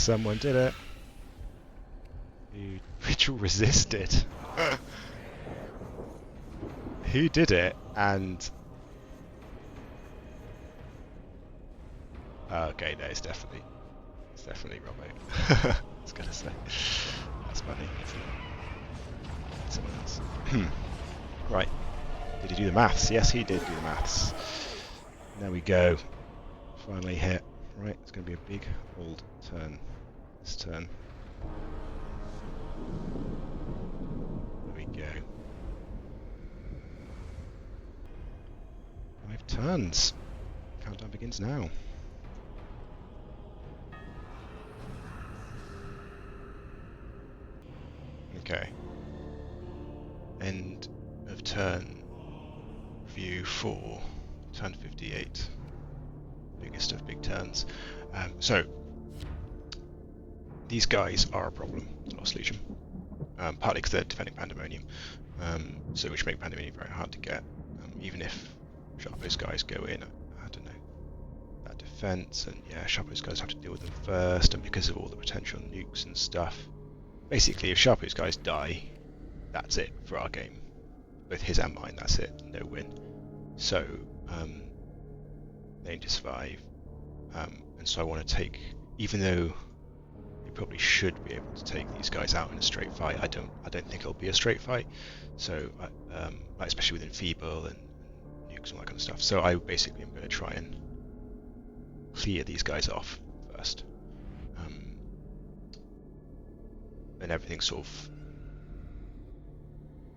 Someone did it. Ritual resisted. Who did it? And okay, no, it's definitely Robbo. I was gonna say that's funny. Someone else. Right. Did he do the maths? Yes, he did do the maths. There we go. Finally hit. Right, it's going to be a big old turn. This turn. There we go. 5 turns. Countdown begins now. Okay. End of turn view for turn 58. Biggest of big turns. So these guys are a problem, Lost Legion. Partly because they're defending Pandemonium, so which make Pandemonium very hard to get. Even if Sharpo's guys go in, I don't know, that defense, and yeah, Sharpo's guys have to deal with them first, and because of all the potential nukes and stuff, basically if Sharpo's guys die, that's it for our game. Both his and mine, that's it, no win. So they need to survive, and so I want to take, even though we probably should be able to take these guys out in a straight fight, I don't think it'll be a straight fight. So especially with Enfeeble and nukes and all that kind of stuff. So I basically am going to try and clear these guys off first, and everything sort of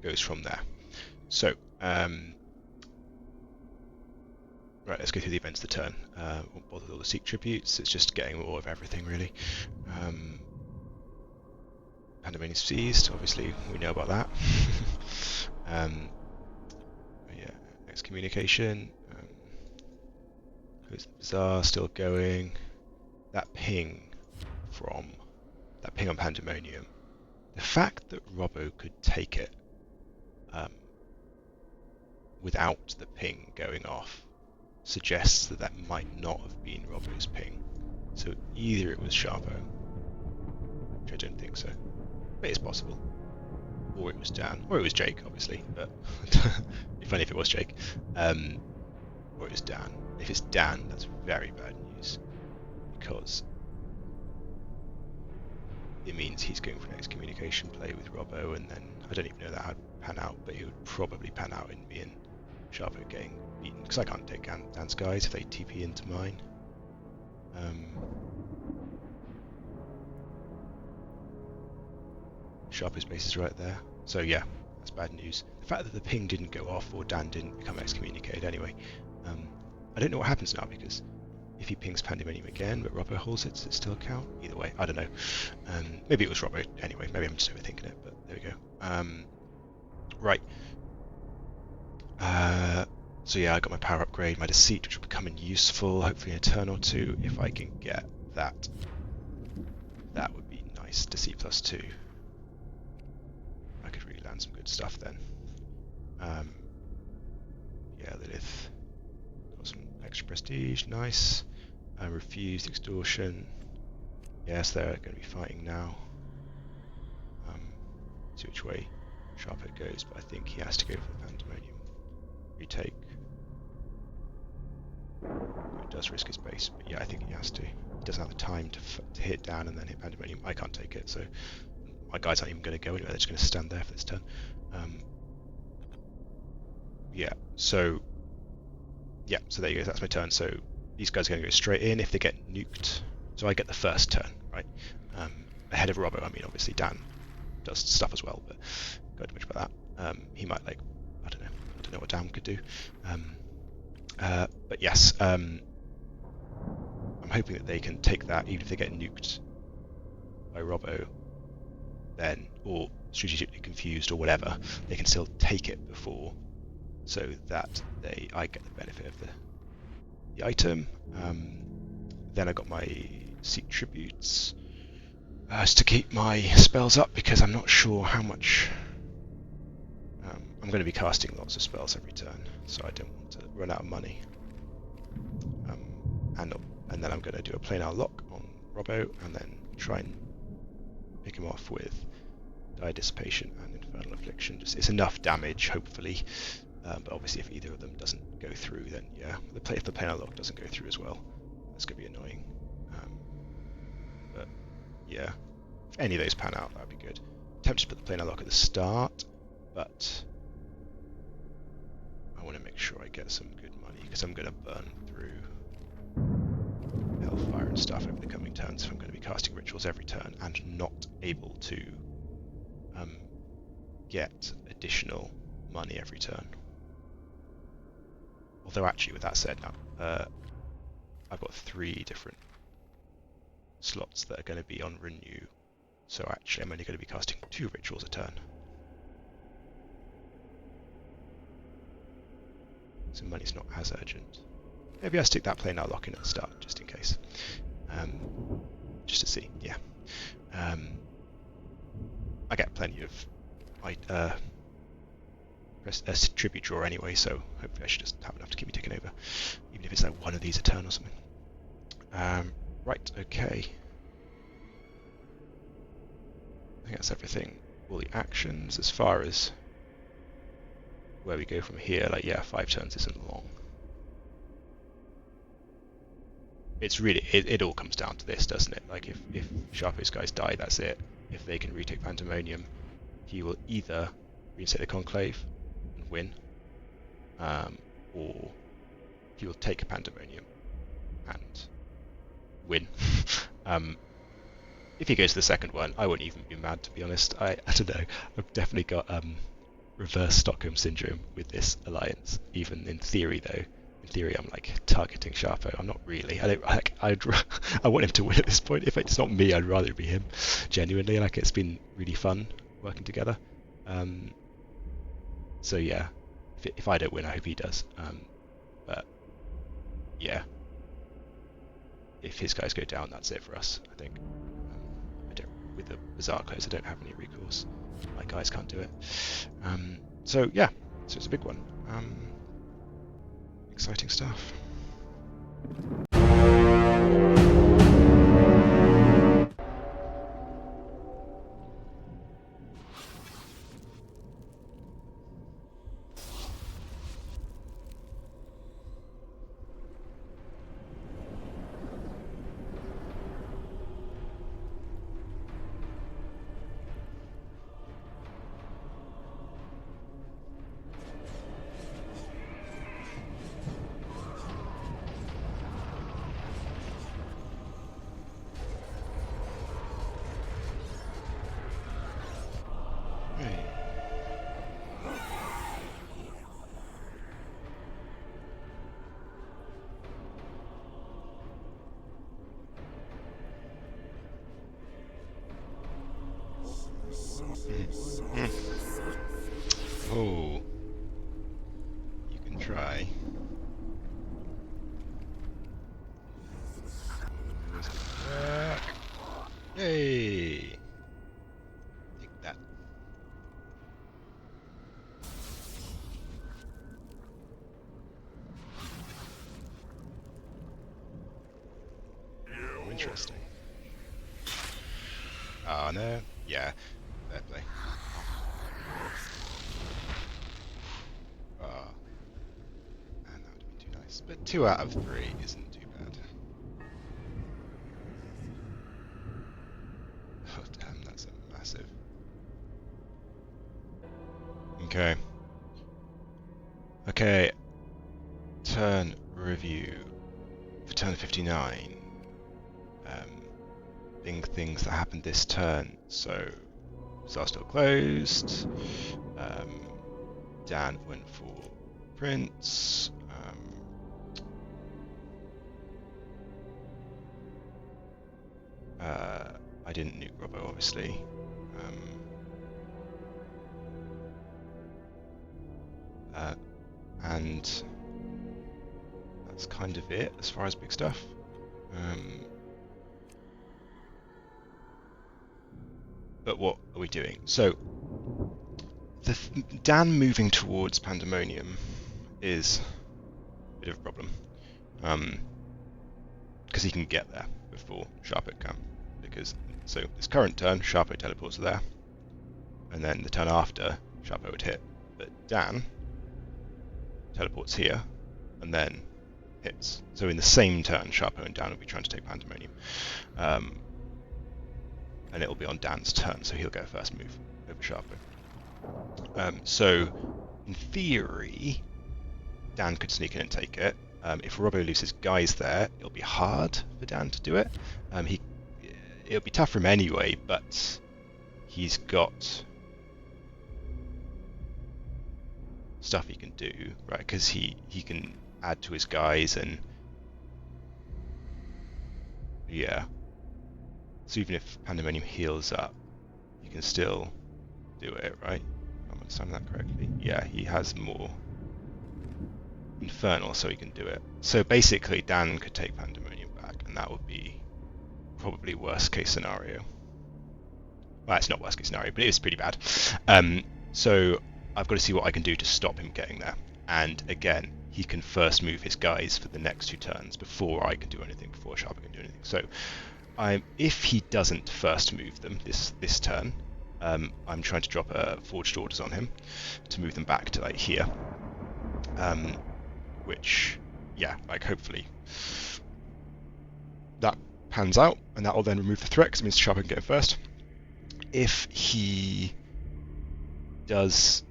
goes from there. So right, let's go through the events of the turn. Won't bother with all the Seek tributes, it's just getting more of everything really. Pandemonium seized, obviously we know about that. Yeah, excommunication. Close the Bazaar, still going. That ping on Pandemonium. The fact that Robbo could take it without the ping going off suggests that that might not have been Robbo's ping. So either it was Sharpo, which I don't think so, but it's possible, or it was Dan, or it was Jake, obviously, but it'd be funny if it was Jake, or it was Dan. If it's Dan, that's very bad news, because it means he's going for an excommunication play with Robbo, and then I don't even know that how would pan out, but he would probably pan out in me and Sharpo getting beaten, because I can't take Dan's guys if they TP into mine. Sharpo's base is right there, so yeah, that's bad news. The fact that the ping didn't go off, or Dan didn't become excommunicated anyway, I don't know what happens now, because if he pings Pandemonium again but Robbo holds it, does it still count? Either way, I don't know. Maybe it was Robbo anyway, maybe I'm just overthinking it, but there we go. Right. So yeah, I got my power upgrade, my deceit, which will be coming useful, hopefully in a turn or two, if I can get that. That would be nice, deceit +2. I could really land some good stuff then. Yeah, Lilith. Got some extra prestige, nice. Refused extortion. Yes, they're going to be fighting now. See which way Sharpo goes, but I think he has to go for the Pandemonium retake. It does risk his base, but yeah, I think he has to. He doesn't have the time to hit down and then hit Pandemonium. I can't take it, so my guys aren't even going to go anywhere. They're just going to stand there for this turn. Yeah, so there you go. That's my turn. So these guys are going to go straight in. If they get nuked, so I get the first turn, right? Ahead of Robbo. I mean, obviously Dan does stuff as well, but don't know much about that. He might, like, I don't know what Dan could do. But yes, I'm hoping that they can take that, even if they get nuked by Robbo, then, or strategically confused or whatever, they can still take it before, so that I get the benefit of the item. Then I got my Seek tributes just to keep my spells up, because I'm not sure how much. I'm going to be casting lots of spells every turn, so I don't want to run out of money. And then I'm going to do a planar lock on Robbo, and then try and pick him off with Dire Dissipation and Infernal Affliction. Just it's enough damage, hopefully. But obviously, if either of them doesn't go through, then yeah, if the planar lock doesn't go through as well, that's going to be annoying. But yeah, if any of those pan out, that'd be good. I'm tempted to put the planar lock at the start, but I want to make sure I get some good money because I'm going to burn through Hellfire and stuff over the coming turns if I'm going to be casting rituals every turn and not able to get additional money every turn. Although actually, with that said, now I've got 3 different slots that are going to be on renew, so actually I'm only going to be casting 2 rituals a turn. So money's not as urgent. Maybe I stick that planar lock in at the start, just in case. Just to see, yeah. I get plenty of tribute draw anyway, so hopefully I should just have enough to keep me ticking over, even if it's like one of these a turn or something. Right, okay. I think that's everything. All the actions. As far as where we go from here, like yeah, 5 turns isn't long. It's really it all comes down to this, doesn't it? Like if Sharpo's guys die, that's it. If they can retake Pandemonium, he will either reinstate the Conclave and win, or he will take Pandemonium and win. If he goes to the second one, I wouldn't even be mad, to be honest. I don't know. I've definitely got reverse Stockholm syndrome with this alliance. Even in theory, though, in theory, I'm like targeting Sharpo. I'm not really. I want him to win at this point. If it's not me, I'd rather it be him. Genuinely, like it's been really fun working together. So yeah, if I don't win, I hope he does. But yeah, if his guys go down, that's it for us. I think. With the Bazaar close, I don't have any recourse. My guys can't do it. So yeah, so it's a big one. Exciting stuff. Oh, you can try. Yay! Take that. Oh, interesting. Oh no, yeah, fair play. And that would have been too nice. But 2 out of 3 isn't too bad. Oh damn, that's a massive. Okay. Okay. Turn review. For turn 59. Big things that happened this turn. So, Bazaar still closed. Dan went for Prince. I didn't nuke Robbo, obviously. And that's kind of it as far as big stuff. But what are we doing? So, Dan moving towards Pandemonium is a bit of a problem. Because he can get there before Sharpo can. Because So this current turn, Sharpo teleports there, and then the turn after, Sharpo would hit. But Dan teleports here, and then hits. So in the same turn, Sharpo and Dan will be trying to take Pandemonium. And it'll be on Dan's turn, so he'll get a first move over Sharpo. So in theory, Dan could sneak in and take it. If Robbo loses guys there, it'll be hard for Dan to do it. It'll be tough for him anyway, but he's got stuff he can do, right? Because he can add to his guys, and yeah. So even if Pandemonium heals up, he can still do it, right? If I'm understanding that correctly. Yeah, he has more Infernal, so he can do it. So basically, Dan could take Pandemonium back, and that would be probably worst case scenario. Well, it's not worst case scenario, but it is pretty bad. So I've got to see what I can do to stop him getting there. And again, he can first move his guys for the next 2 turns before I can do anything, before Sharpo can do anything. So if he doesn't first move them this turn, I'm trying to drop Forged Orders on him to move them back to like here. Which, yeah, like hopefully that pans out, and that will then remove the threat, because it means Sharpo can get it first. If he does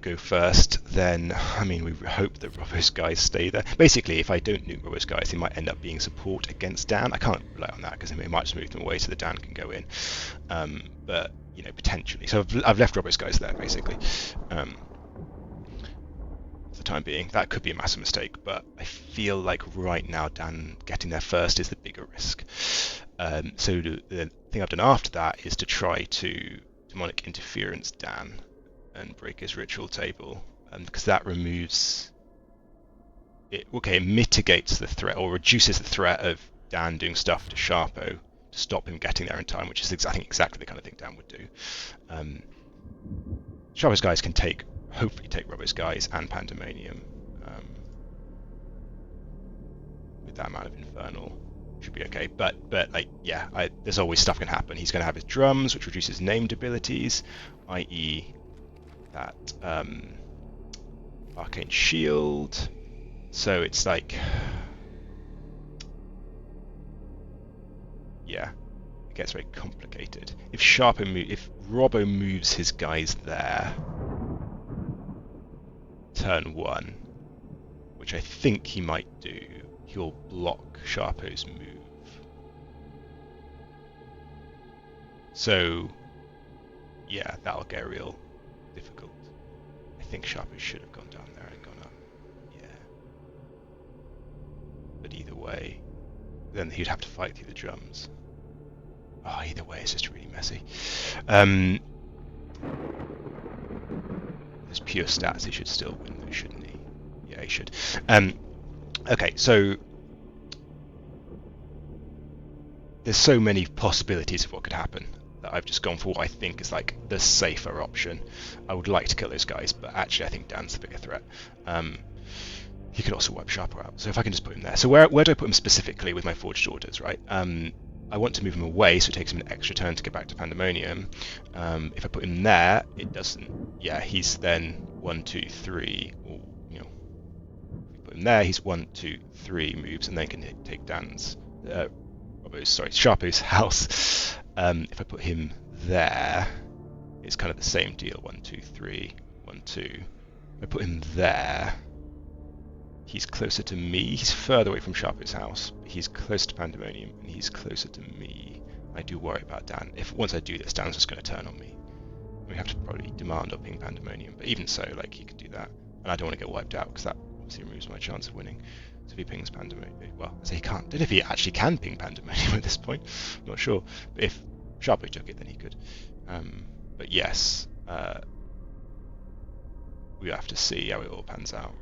go first, then, I mean, we hope that Robbo's guys stay there. Basically, if I don't nuke Robbo's guys, they might end up being support against Dan. I can't rely on that, because they might just move them away so that Dan can go in. But, you know, potentially. So I've left Robbo's guys there, basically. For the time being. That could be a massive mistake, but I feel like right now Dan getting there first is the bigger risk. So the thing I've done after that is to try to demonic interference Dan and break his ritual table, because that removes it. Okay, it mitigates the threat or reduces the threat of Dan doing stuff to Sharpo to stop him getting there in time, which is I think exactly the kind of thing Dan would do. Sharpo's guys can hopefully take Robbo's guys and Pandemonium with that amount of Infernal. Should be okay, but like, yeah, there's always stuff can happen. He's going to have his drums, which reduces named abilities, i.e. that Arcane Shield. So it's like, yeah, it gets very complicated. If Robbo moves his guys there, turn 1, which I think he might do, he'll block Sharpo's move. So, yeah, that'll get real difficult. I think Sharpo should have gone down there and gone up. Yeah. But either way, then he'd have to fight through the drums. Oh, either way, it's just really messy. There's pure stats, he should still win though, shouldn't he? Yeah, he should. Okay, so there's so many possibilities of what could happen that I've just gone for what I think is like the safer option. I would like to kill those guys, but actually I think Dan's the bigger threat. He could also wipe Sharpo out, so if I can just put him there. So where do I put him specifically with my Forged Orders, right? I want to move him away, so it takes him an extra turn to get back to Pandemonium. If I put him there, it doesn't. Yeah, he's then 1, 2, 3. Or, you know, if we put him there, he's 1, 2, 3 moves, and then can take Sharpo's house. If I put him there, it's kind of the same deal. 1, 2, 3, 1, 2. If I put him there, he's closer to me. He's further away from Sharpo's house, but he's closer to Pandemonium, and he's closer to me. I do worry about Dan. Once I do this, Dan's just going to turn on me. We have to probably demand of ping Pandemonium, but even so, like, he could do that, and I don't want to get wiped out because that obviously removes my chance of winning. So if he pings Pandemonium, well, I say he can't. I don't know if he actually can ping Pandemonium at this point. I'm not sure. But if Sharpo took it, then he could. But yes, we have to see how it all pans out.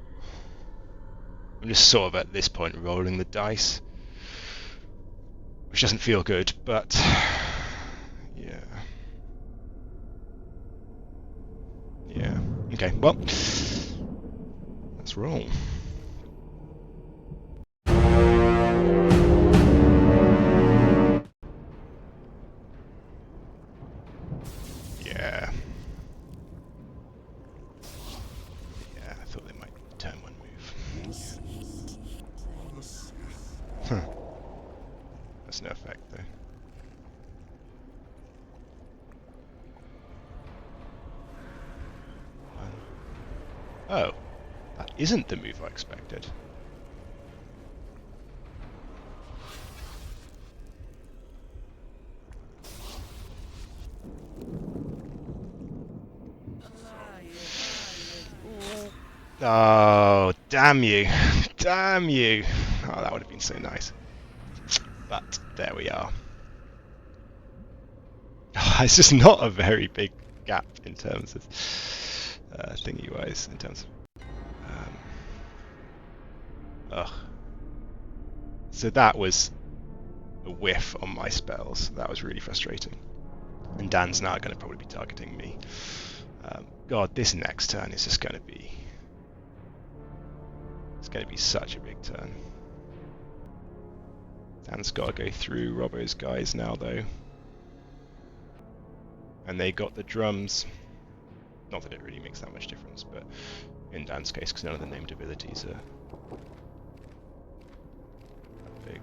I'm just sort of at this point rolling the dice, which doesn't feel good, but yeah. Yeah. Okay, well, let's roll. has no effect though. Oh, that isn't the move I expected. Oh, damn you. Damn you. Oh, that would have been so nice. But there we are. Oh, it's just not a very big gap in terms of thingy-wise, in terms of... ugh. So that was a whiff on my spells. That was really frustrating. And Dan's now going to probably be targeting me. God, this next turn is just going to be... It's going to be such a big turn. Dan's got to go through Robbo's guys now, though. And they got the drums. Not that it really makes that much difference, but in Dan's case, because none of the named abilities are that big.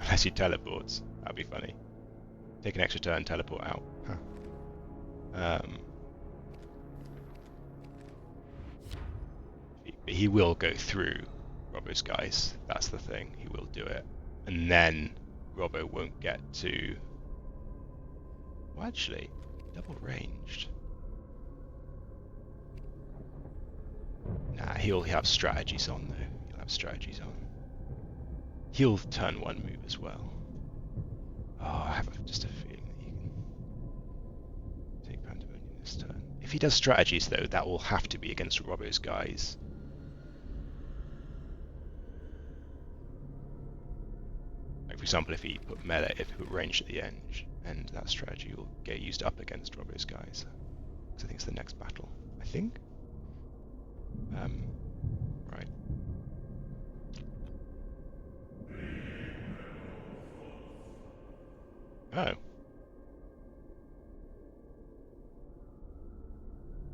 Unless he teleports, that'd be funny. Take an extra turn, teleport out. Huh. He will go through Robbo's guys. That's the thing. He will do it, and then Robbo won't get to. Well, actually, double ranged. Nah, he'll have strategies on though. He'll have strategies on. He'll turn one move as well. Oh, I have just a feeling that he can take Pandemonium this turn. If he does strategies though, that will have to be against Robbo's guys. Like for example, if he put melee, if he put range at the end, and that strategy will get used up against Robbo's guys. Because I think it's the next battle. I think. Right. Oh.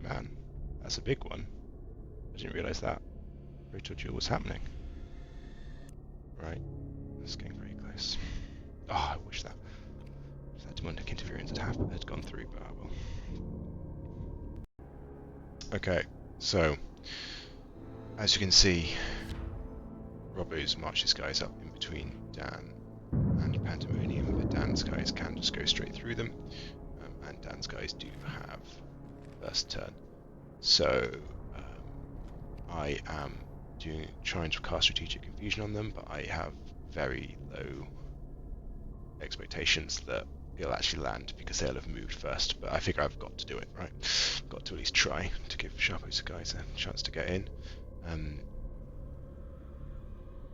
Man, that's a big one. I didn't realise that. Ritual duel was happening. Right. It's getting very close. Oh, I wish that demonic interference had gone through, but I will. Okay, so as you can see, Robbo's marched his guys up in between Dan and Pandemonium, but Dan's guys can just go straight through them, and Dan's guys do have first turn. So I am trying to cast Strategic Confusion on them, but I have very low expectations that it'll actually land because they'll have moved first. But I figure I've got to do it, right? Got to at least try to give Sharpo's guys a chance to get in.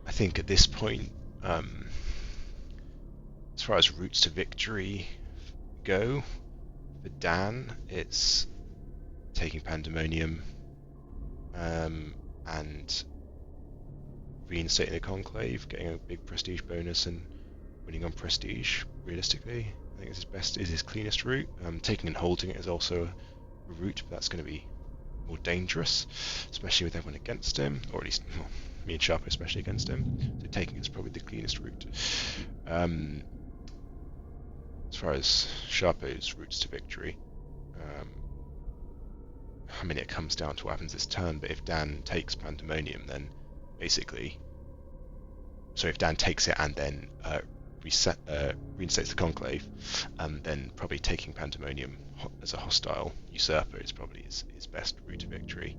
I think at this point, as far as routes to victory go, for Dan, it's taking Pandemonium and reinstating the Conclave, getting a big prestige bonus and winning on prestige. Realistically, I think is his cleanest route. Taking and holding it is also a route, but that's going to be more dangerous, especially with everyone against him, or at least me and Sharpo especially against him. So taking is probably the cleanest route. As far as Sharpo's routes to victory, I mean, it comes down to what happens this turn, but if Dan takes Pandemonium, then basically... So if Dan takes it and then reinstates the Conclave, then probably taking Pandemonium as a hostile usurper is probably his best route to victory.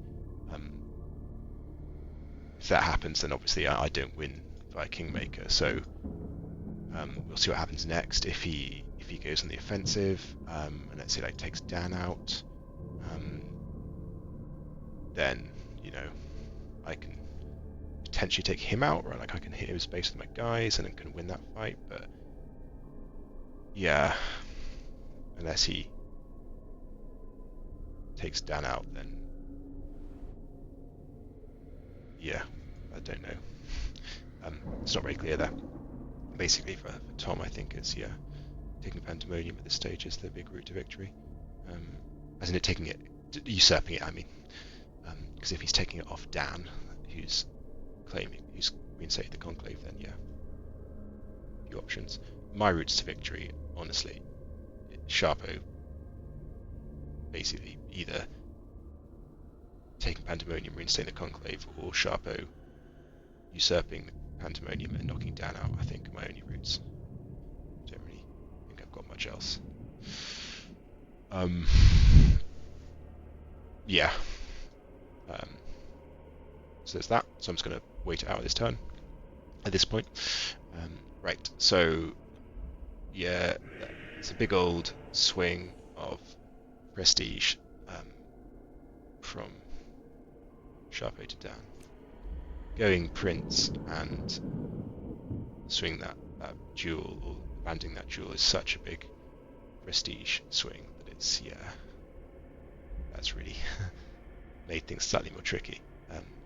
If that happens, then obviously I don't win via Kingmaker, so we'll see what happens next. If he goes on the offensive, and let's say like takes Dan out, then I can potentially take him out, right? Like I can hit his base with my guys and then can win that fight. But yeah, unless he takes Dan out, then yeah, I don't know. It's not very clear there. Basically, for Tom, I think it's taking Pandemonium at this stage is the big route to victory. As in it taking it, usurping it. I mean, because if he's taking it off Dan, who's reinstated the Conclave, then yeah, few options. My routes to victory, honestly, Sharpo basically either taking Pandemonium, reinstating the Conclave, or Sharpo usurping the Pandemonium and knocking Dan out, I think, are my only routes. Don't really think I've got much else. Yeah. So there's that. So I'm just going to wait it out this turn at this point. Right, so yeah, it's a big old swing of prestige from Sharpo to Dan. Going Prince and swing that duel, or abandoning that duel, is such a big prestige swing that it's, yeah, that's really made things slightly more tricky.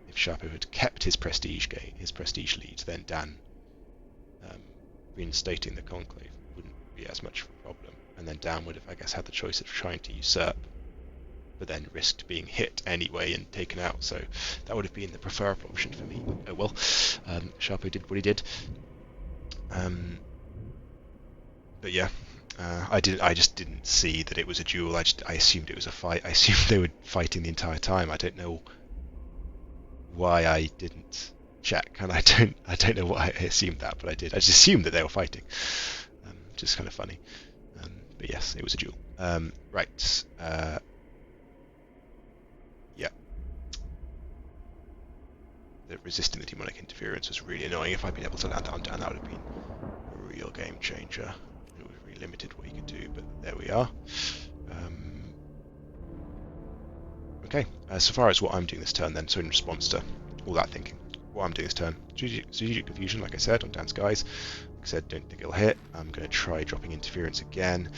If Sharpo had kept his prestige lead, then Dan reinstating the Conclave wouldn't be as much of a problem, and then Dan would have, I guess, had the choice of trying to usurp, but then risked being hit anyway and taken out. So that would have been the preferable option for me. Oh well, Sharpo did what he did. But yeah, I just didn't see that it was a duel. I assumed it was a fight. I assumed they were fighting the entire time. I don't know why I didn't check, and I don't know why I assumed that, but I did. I just assumed that they were fighting, which is kind of funny. But yes, it was a duel. Right. Yeah. The resisting the demonic interference was really annoying. If I'd been able to land that on Dan, that would have been a real game changer. It was really limited what you could do, but there we are. Okay, so far as what I'm doing this turn then, so in response to all that thinking, what I'm doing this turn, strategic confusion, like I said, on Dan's guys. Like I said, don't think it'll hit. I'm going to try dropping interference again,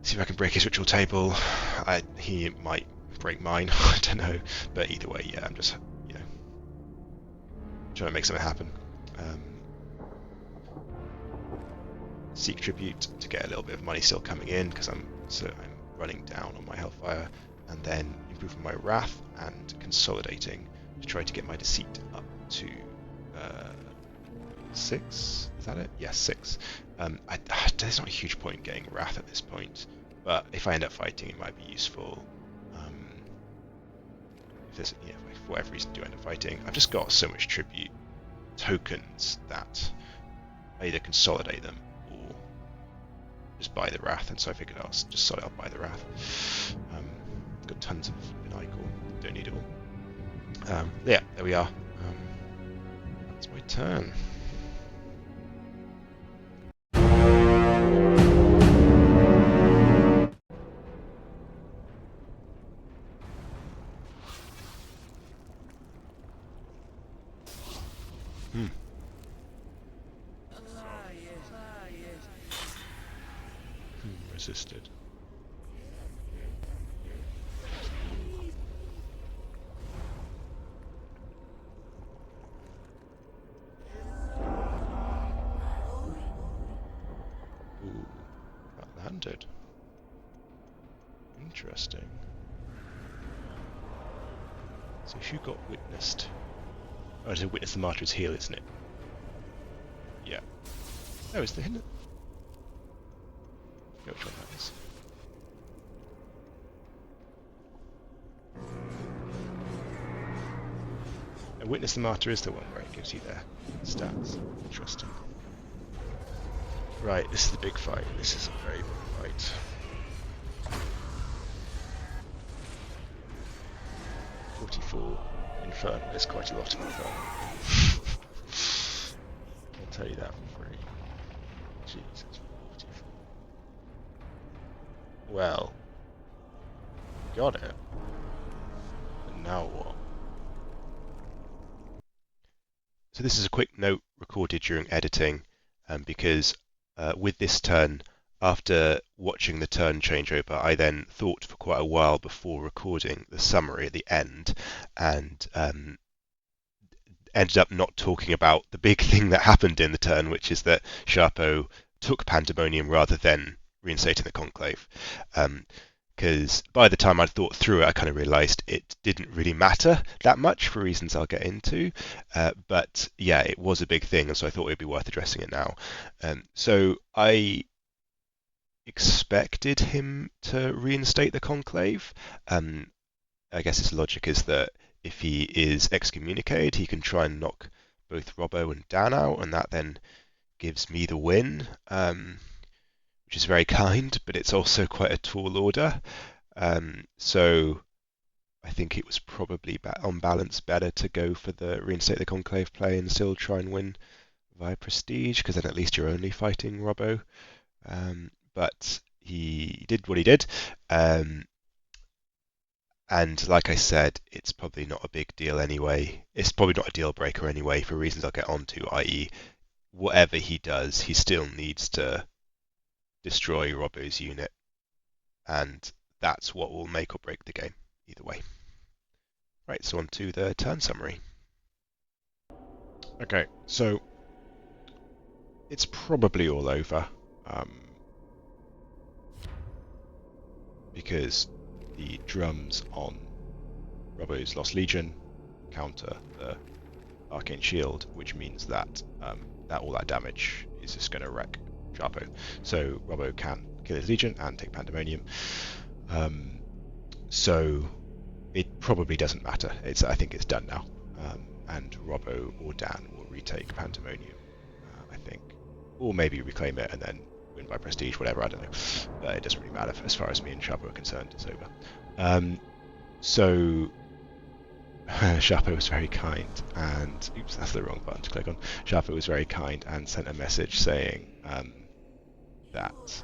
see if I can break his ritual table. He might break mine, I don't know, but either way, yeah, I'm just, trying to make something happen. Seek Tribute to get a little bit of money still coming in, because I'm running down on my Hellfire, and then improving my Wrath and consolidating to try to get my Deceit up to 6. Is that it? Yes, 6. There's not a huge point in getting Wrath at this point, but if I end up fighting, it might be useful. If for whatever reason do end up fighting, I've just got so much Tribute tokens that I either consolidate them or just buy the Wrath, and so I figured I'll just buy the Wrath. Got tons of Icor, don't need it all. Yeah, there we are. That's my turn. Resisted. Ooh, that landed. Interesting. So if you got witnessed... Oh, it's a witness the martyr's heal, isn't it? Yeah. Oh, it's the hidden... Which one that is. A Witness the Martyr is the one where it gives you their stats. Interesting. Right, this is the big fight. This is a very big fight. $44 Infernum. There's quite a lot of Infernum. I'll tell you that for free. Jesus. Well, got it. And now what? So this is a quick note recorded during editing, because with this turn, after watching the turn changeover, I then thought for quite a while before recording the summary at the end, and ended up not talking about the big thing that happened in the turn, which is that Sharpo took Pandemonium rather than reinstating the Conclave. because by the time I'd thought through it, I kind of realised it didn't really matter that much for reasons I'll get into. But yeah, it was a big thing, and so I thought it'd be worth addressing it now. So I expected him to reinstate the conclave. I guess his logic is that if he is excommunicated, he can try and knock both Robbo and Dan out, and that then gives me the win, which is very kind, but it's also quite a tall order. So I think it was probably on balance better to go for the reinstate the conclave play and still try and win via prestige, because then at least you're only fighting Robbo. But he did what he did. And like I said, it's probably not a big deal anyway. It's probably not a deal breaker anyway, for reasons I'll get onto, i.e. whatever he does, he still needs to destroy Robbo's unit. And that's what will make or break the game, either way. Right, so on to the turn summary. Okay, so it's probably all over. Because the drums on Robbo's Lost Legion counter the Arcane Shield, which means that all that damage is just going to wreck Sharpo. So Robbo can kill his Legion and take Pandemonium. So it probably doesn't matter. I think it's done now. And Robbo or Dan will retake Pandemonium, I think. Or maybe reclaim it and then win by prestige, whatever, I don't know. It doesn't really matter as far as me and Sharpo are concerned, it's over. So Sharpo was very kind and oops, that's the wrong button to click on. Sharpo was very kind and sent a message saying that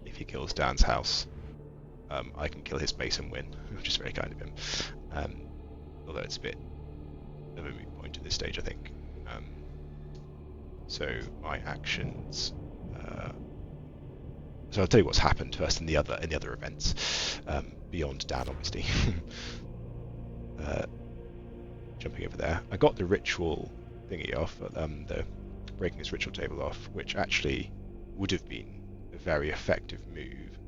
if he kills Dan's house, I can kill his base and win, which is very kind of him. Although it's a bit of a moot point at this stage, I think. So my actions. So I'll tell you what's happened first in the other events beyond Dan, obviously. Jumping over there, I got the ritual thingy off, the breaking this ritual table off, which actually would have been a very effective move.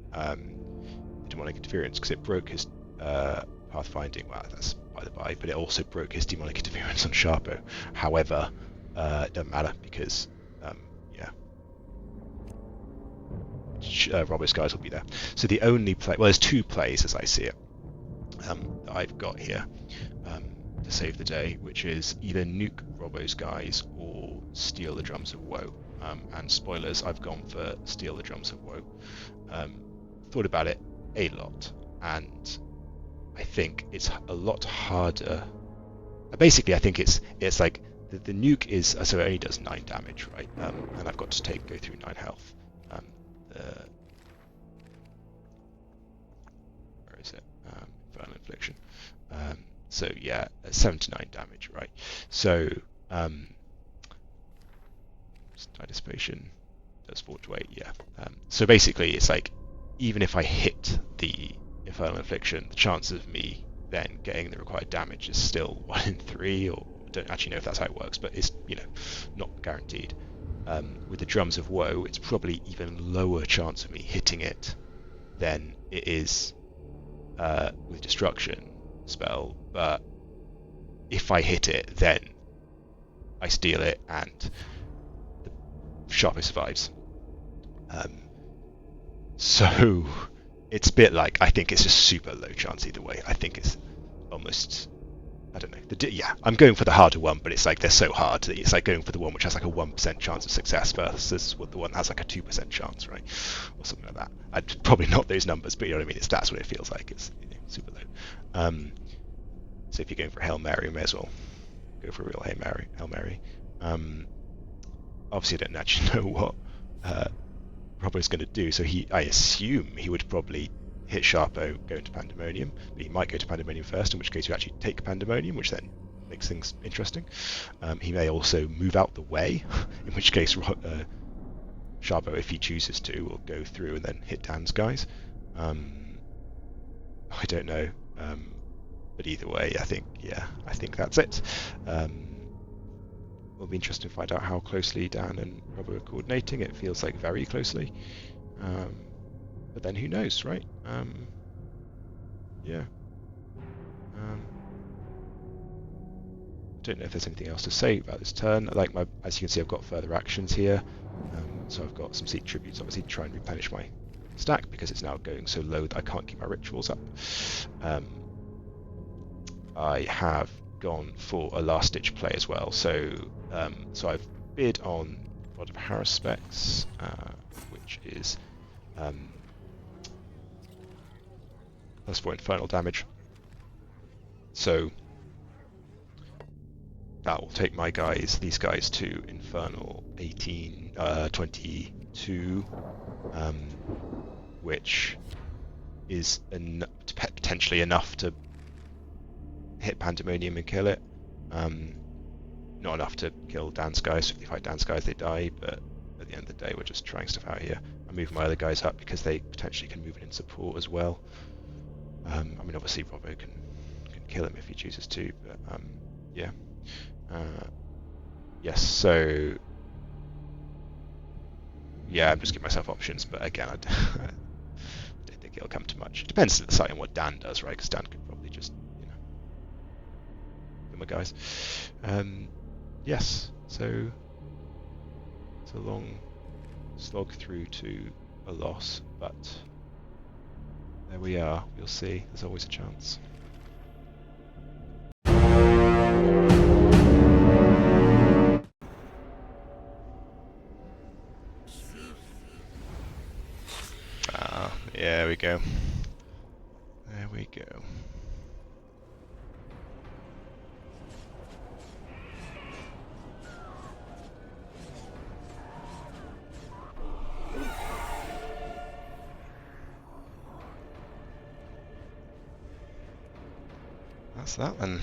Demonic interference, because it broke his pathfinding. Well, that's by the by, but it also broke his demonic interference on Sharpo. However, it doesn't matter because Robbo's guys will be there. So the only play, well, there's two plays as I see it that I've got here to save the day, which is either nuke Robbo's guys or steal the Drums of Woe. And spoilers, I've gone for steal the Drums of Woe. Thought about it a lot, and I think it's a lot harder. Basically, I think it's like the nuke is so it only does 9 damage, right? And I've got to go through 9 health. Where is it? Infernal Infliction. So yeah, 79 damage, right? So Dissipation does 4 to 8, yeah. So basically, it's like even if I hit the Infernal Infliction, the chance of me then getting the required damage is still 1 in 3, or I don't actually know if that's how it works, but it's not guaranteed. With the Drums of Woe, it's probably even lower chance of me hitting it than it is with Destruction spell, but if I hit it, then I steal it and the Sharpo survives. So it's a bit like, I think it's just super low chance either way. I think it's almost, I don't know. Yeah, I'm going for the harder one, but it's like they're so hard that it's like going for the one which has like a 1% chance of success versus the one that has like a 2% chance, right? Or something like that. I'd probably not those numbers, but you know what I mean? That's what it feels like. It's super low. So if you're going for Hail Mary, you may as well go for a real Hail Mary. Obviously, I don't actually know what Robbo's going to do, so I assume he would probably hit Sharpo, go into Pandemonium, but he might go to Pandemonium first, in which case you actually take Pandemonium, which then makes things interesting. He may also move out the way, in which case Sharpo, if he chooses to, will go through and then hit Dan's guys. I don't know, but either way, I think that's it. It'll be interesting to find out how closely Dan and Robbo are coordinating. It feels like very closely. But then who knows, right? Yeah. Don't know if there's anything else to say about this turn. As you can see, I've got further actions here. So I've got some Seek Tributes, obviously, to try and replenish my stack because it's now going so low that I can't keep my rituals up. I have gone for a last-ditch play as well. So I've bid on Rod of Haruspex, which is +4 infernal damage. So that will take my guys, these guys, to infernal 18, 22, which is potentially enough to hit Pandemonium and kill it. Not enough to kill Dan's guys. If they fight Dan's guys, they die, but at the end of the day, we're just trying stuff out here. I'm moving my other guys up because they potentially can move in support as well. I mean, obviously, Robbo can kill him if he chooses to, but yeah. Yes, so yeah, I'm just giving myself options, but again, I don't think it'll come to much. It depends slightly on what Dan does, right? Because Dan could probably just, kill my guys. Yes, so it's a long slog through to a loss, but there we are. We'll see. There's always a chance. There we go. There we go. That's that then.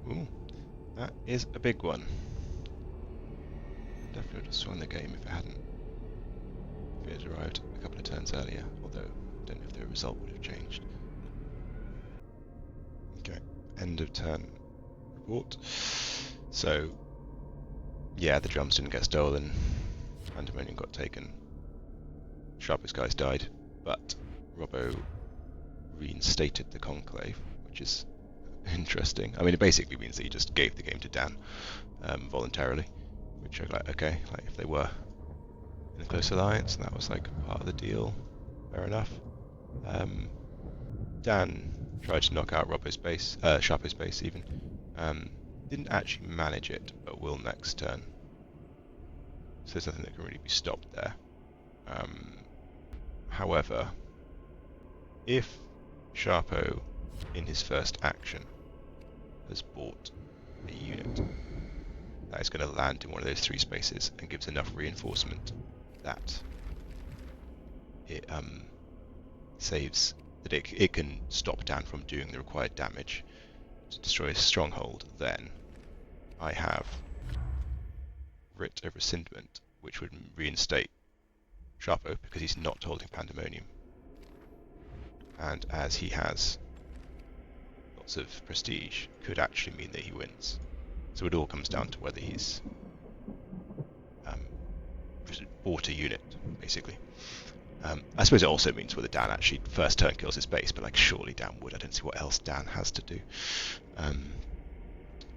Ooh, that is a big one. Definitely would have swung the game if it had arrived a couple of turns earlier, although I don't know if the result would have changed. Okay, end of turn report. So, yeah, the drums didn't get stolen, Pandemonium got taken, Sharpest guys died, but Robbo reinstated the Conclave, which is interesting. I mean, it basically means that he just gave the game to Dan voluntarily, which I like, okay, like if they were in a close alliance and that was like part of the deal, fair enough. Dan tried to knock out Robbo's base, Sharpo's base even. Didn't actually manage it, but will next turn. So there's nothing that can really be stopped there. However, if Sharpo, in his first action, has bought a unit that is going to land in one of those three spaces and gives enough reinforcement that it saves, that it can stop Dan from doing the required damage to destroy a stronghold, then I have Writ of Rescindment, which would reinstate Sharpo because he's not holding Pandemonium, and as he has lots of prestige, could actually mean that he wins. So it all comes down to whether he's bought a unit, basically. I suppose it also means whether Dan actually first turn kills his base, but like surely Dan would. I don't see what else Dan has to do.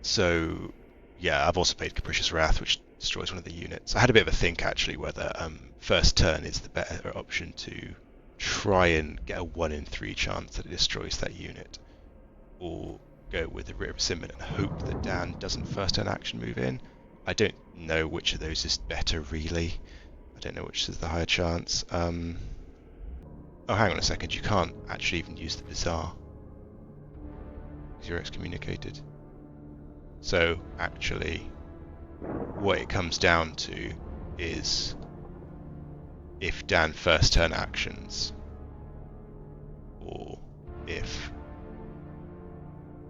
So yeah, I've also played Capricious Wrath, which destroys one of the units. I had a bit of a think actually whether first turn is the better option to try and get a 1 in 3 chance that it destroys that unit, or go with the Rear of Simon and hope that Dan doesn't first turn action move in. I don't know which of those is better really. I don't know which is the higher chance. Oh, hang on a second, you can't actually even use the Bazaar because you're excommunicated. So actually, what it comes down to is if Dan first turn actions, or if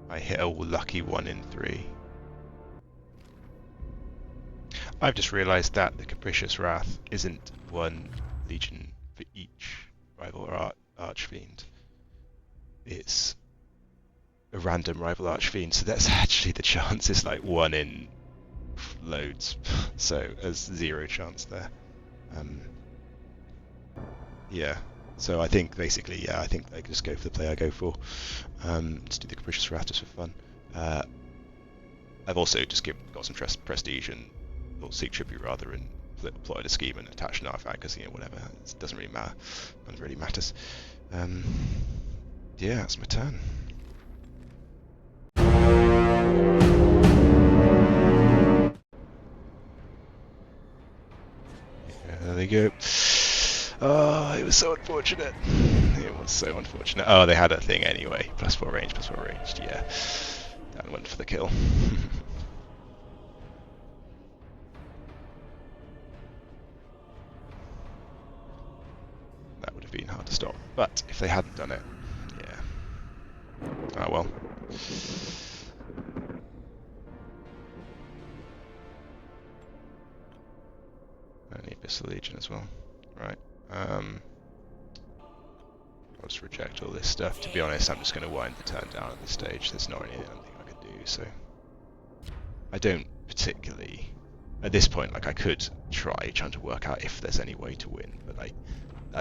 I hit a lucky 1 in 3. I've just realised that the Capricious Wrath isn't one legion for each rival or archfiend. It's a random rival archfiend, so that's actually the chance is like 1 in loads. So there's 0 chance there. Yeah. So I think basically, yeah, I think I just go for the play I go for. Let's do the Capricious Wrath just for fun. I've also just got some prestige and or seek tribute rather, and plotted a scheme and attached an artifact because whatever, it doesn't really matter. None really matters. Yeah, that's my turn. Yeah, there they go. Oh, it was so unfortunate. It was so unfortunate. Oh, they had a thing anyway. +4 range, +4 ranged. Yeah, Dan went for the kill. That would have been hard to stop. But if they hadn't done it, yeah. Oh well. Only Abyssal Legion as well. Right. I'll just reject all this stuff. To be honest, I'm just going to wind the turn down at this stage. There's not anything I can do, so I don't particularly. At this point, like I could try trying to work out if there's any way to win, but I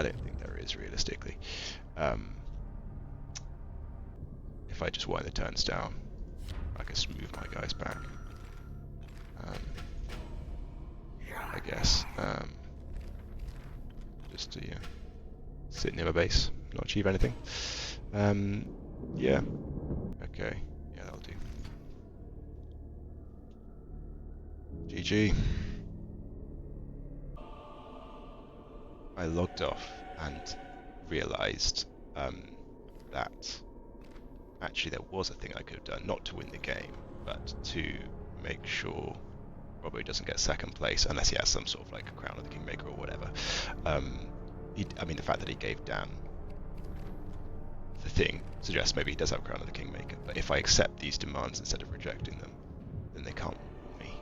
don't think there is realistically. If I just wind the turns down, I can just move my guys back. I guess. Just to sit near my base, not achieve anything. Yeah. Okay. Yeah, that'll do. GG. I logged off and realised that actually there was a thing I could have done, not to win the game, but to make sure Robbo doesn't get second place unless he has some sort of like a Crown of the Kingmaker or whatever. I mean, the fact that he gave Dan the thing suggests maybe he does have Crown of the Kingmaker, but if I accept these demands instead of rejecting them, then they can't rule me.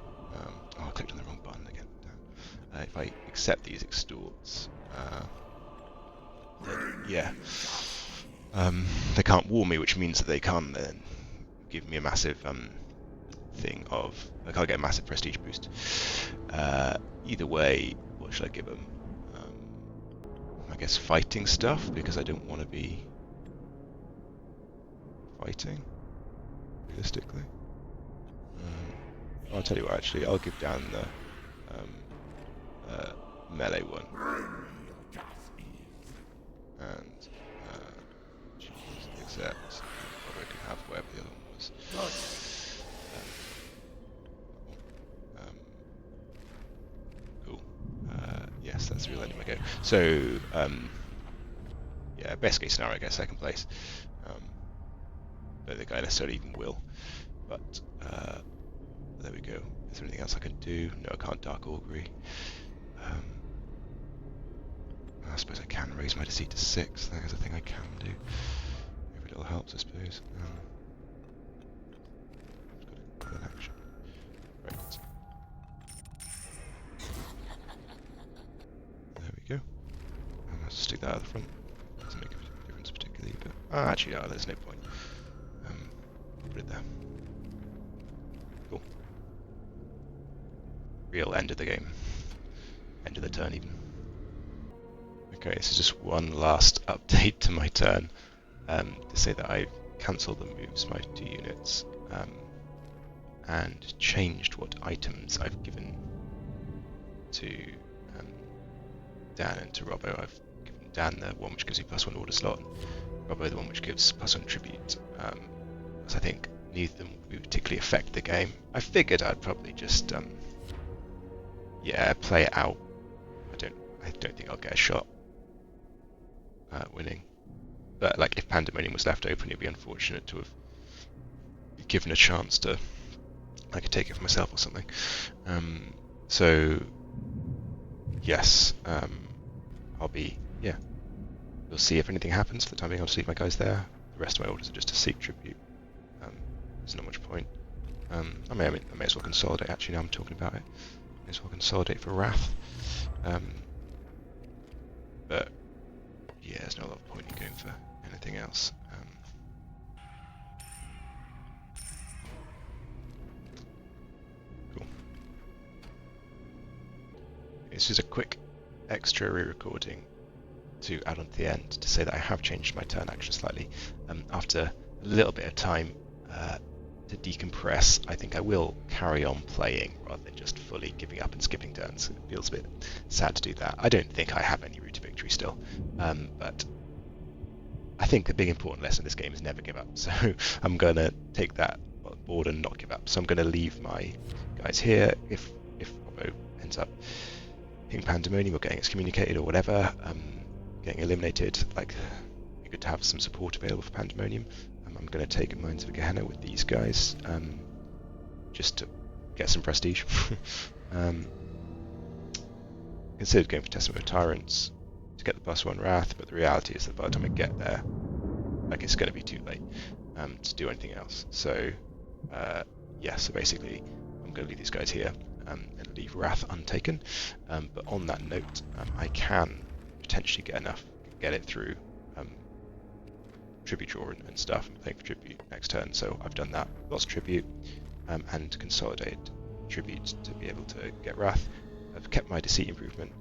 Oh, I clicked on the wrong button again. If I accept these extorts, then, yeah, they can't war me, which means that they can't then give me a massive thing of, I can't get a massive prestige boost. Either way, what should I give them? I guess fighting stuff, because I don't want to be fighting, realistically. I'll tell you what, actually, I'll give down the melee one. And accept, or I can have whatever the other one was. Cool. Yes, that's really letting me go. So, yeah, best case scenario, I guess second place. Don't think I necessarily even will. But there we go. Is there anything else I can do? No, I can't Dark Augury. I suppose I can raise my deceit to 6. That is a thing I can do. If it all helps, I suppose. I've got an action. Right. There we go. I'll stick that out the front. Doesn't make a difference particularly, but Actually, no, there's no point. Put it there. Cool. Real end of the game. End of the turn, even. Okay, this is just one last update to my turn to say that I've cancelled the moves my 2 units and changed what items I've given to Dan and to Robbo. I've given Dan the one which gives you +1 order slot, and Robbo the one which gives +1 tribute. Because I think neither of them will particularly affect the game. I figured I'd probably just play it out. I don't think I'll get a shot winning. But like, if Pandemonium was left open, it'd be unfortunate to have given a chance to I could take it for myself or something. So yes, I'll be we'll see if anything happens. For the time being, I'll just leave my guys there. The rest of my orders are just to seek tribute. There's not much point. I may as well consolidate. Actually, now I'm talking about it, may as well consolidate for Wrath. But yeah, there's not a lot of point in going for anything else. Cool. This is a quick extra re-recording to add on to the end to say that I have changed my turn action slightly. After a little bit of time to decompress, I think I will carry on playing rather than just fully giving up and skipping turns. It feels a bit sad to do that. I don't think I have any route to victory still, but I think the big important lesson in this game is never give up. So I'm going to take that on board and not give up. So I'm going to leave my guys here. If Robbo ends up hitting Pandemonium or getting excommunicated or whatever, getting eliminated, like, it'd be good to have some support available for Pandemonium. I'm going to take Mines of Gehenna with these guys, just to get some prestige. Considered going for Testament of Tyrants to get the +1 Wrath, but the reality is that by the time I get there, like, it's going to be too late to do anything else. So so basically I'm going to leave these guys here and leave Wrath untaken. But on that note, I can potentially get it through tribute draw and stuff, and playing for tribute next turn. So I've done that, lost tribute, and consolidated tribute to be able to get Wrath. I've kept my deceit improvement,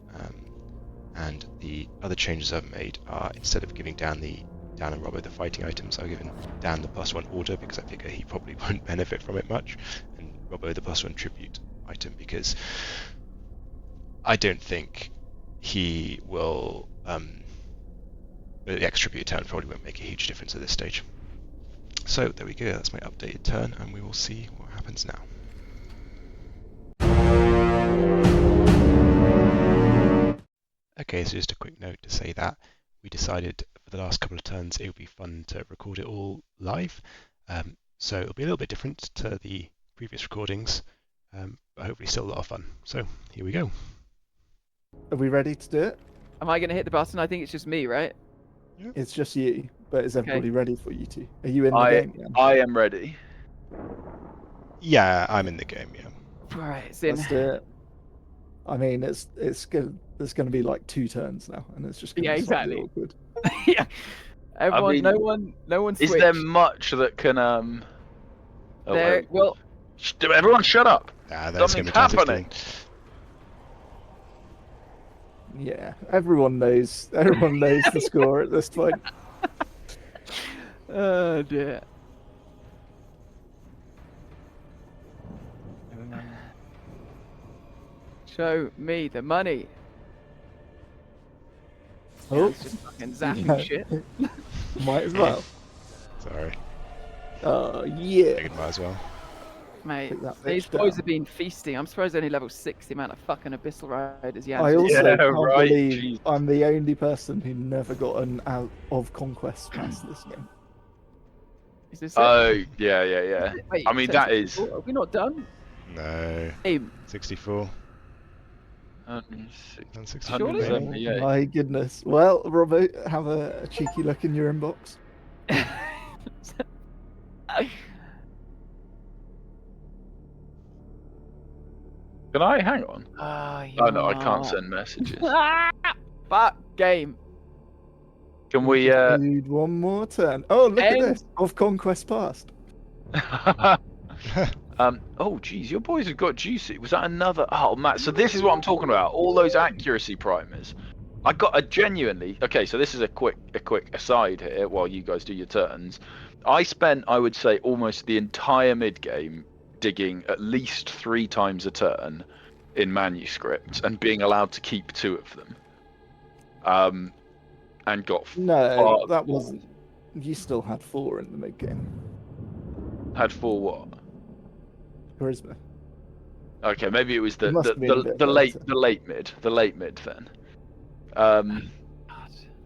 and the other changes I've made are, instead of giving Dan and Robbo the fighting items, I've given Dan the +1 order because I figure he probably won't benefit from it much, and Robbo the +1 tribute item because I don't think he will. The extra tribute turn probably won't make a huge difference at this stage. So there we go, that's my updated turn, and we will see what happens now. Okay, so just a quick note to say that we decided for the last couple of turns it would be fun to record it all live. So it'll be a little bit different to the previous recordings, but hopefully still a lot of fun. So here we go. Are we ready to do it? Am I going to hit the button? I think it's just me, right? Yeah. It's just you, but is everybody Okay. ready for you two? Are you in the game? Yeah. I am ready. Yeah, I'm in the game, yeah. All right, it's in. Let's do it. I mean, it's good. There's going to be like 2 turns now, and it's just going to be slightly awkward. Yeah. Everyone, mean, no one switch. Is there much that can Oh, There, wait. well, Everyone shut up. That's going to Something's be turn 15. happening. Yeah, everyone knows. Everyone knows the score at this point. oh dear. Show me the money. Oh, It's just fucking zapping Yeah. shit. might as well. Sorry, Oh yeah. I might as well. Mate, Take that these bitch boys down. have been feasting. I'm surprised they're only level 6, the amount of fucking Abyssal Riders. Yeah, I also Yeah, can't right, believe jeez. I'm the only person who never got an out of conquest past this game. Is this it? Oh, yeah. Wait, I mean, so that 64? is- Are we not done? No, Aim. 64 Um, and 64. Surely? maybe. Oh, Yeah. my goodness. Well, Robbo, have a cheeky look in your inbox. Can I hang on? Ah, Oh no, I can't send messages. Fuck game. Can we? Dude, one more turn. Oh, look at And- this. Of Conquest Past. Oh, geez, your boys have got juicy. Was that another? Oh, Matt. So this is what I'm talking about. All those accuracy primers. I got a genuinely. Okay, so this is a quick aside here while you guys do your turns. I spent, I would say, almost the entire mid game digging at least 3 times a turn in manuscripts and being allowed to keep 2 of them. And got No, that wasn't. You still had 4 in the mid game. had 4 what? Charisma. Okay, maybe it was the It must have been a bit late mid then.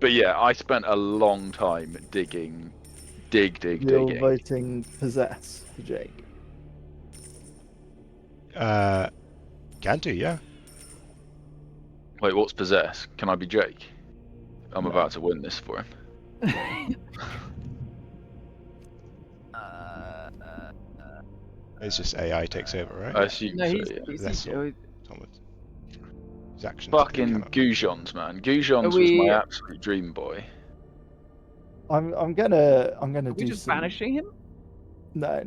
But yeah, I spent a long time digging. You're voting possess for Jake. Can do, yeah. Wait, what's possess? Can I be Jake? I'm No. about to win this for him. It's just AI takes over, right? I assume No, so, he's, yeah. he's, That's he's, all. Thomas. His actions. Fucking cannot- Goujons, man. Goujons was we- my absolute dream boy. I'm gonna are we do just some... banishing him? No,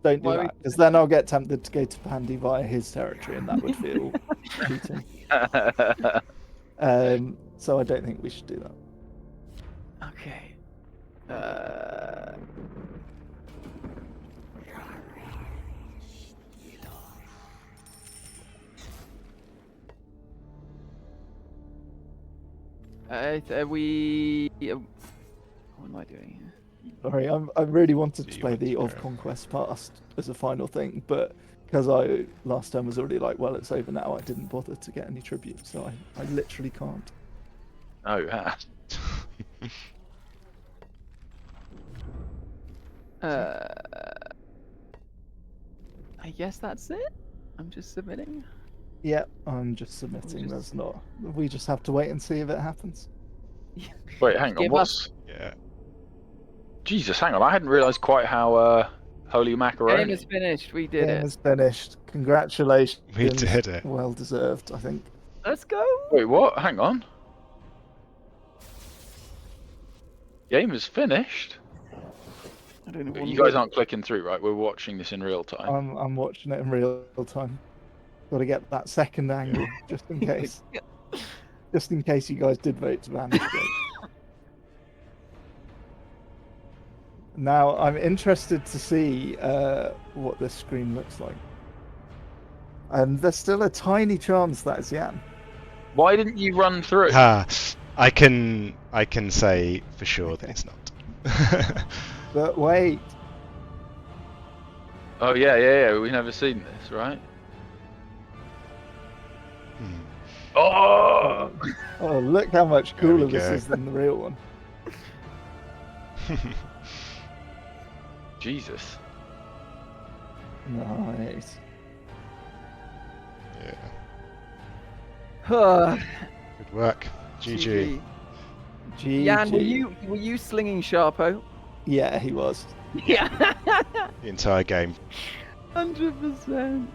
don't do Why are we- that, because then I'll get tempted to go to Pandy via his territory, and that would feel cheating. So I don't think we should do that. Okay. What am I doing here? Sorry, I really wanted Do to you play want the to Of go? Conquest Past as a final thing, but because I last time was already like, well, it's over now, I didn't bother to get any tribute, so I literally can't. Oh, yeah. I guess that's it. I'm just submitting. Yeah, I'm just submitting. just- There's not. We just have to wait and see if it happens. Wait, hang on. Give What's? Yeah. Jesus, hang on. I hadn't realised quite how holy Game macaroni. is finished. We did Game it. is finished. Congratulations. We did it. Well deserved, I think. Let's go. Wait, what? Hang on. Game is finished. I don't know. You guys aren't clicking through, right? We're watching this in real time. I'm watching it in real time. Got to get that second angle, just in case. Just in case you guys did vote to banish Jake. Now, I'm interested to see what this screen looks like. And there's still a tiny chance that it's Jan. Why didn't you run through? I can say for sure that Okay. it's not. But wait, Oh yeah. We've never seen this, right? Hmm. Oh! oh, look how much There we cooler this go. is than the real one. Jesus. Nice. Yeah. Good work. GG. Jan, GG. were you slinging Sharpo? Yeah, he was. Yeah. The entire game. 100%.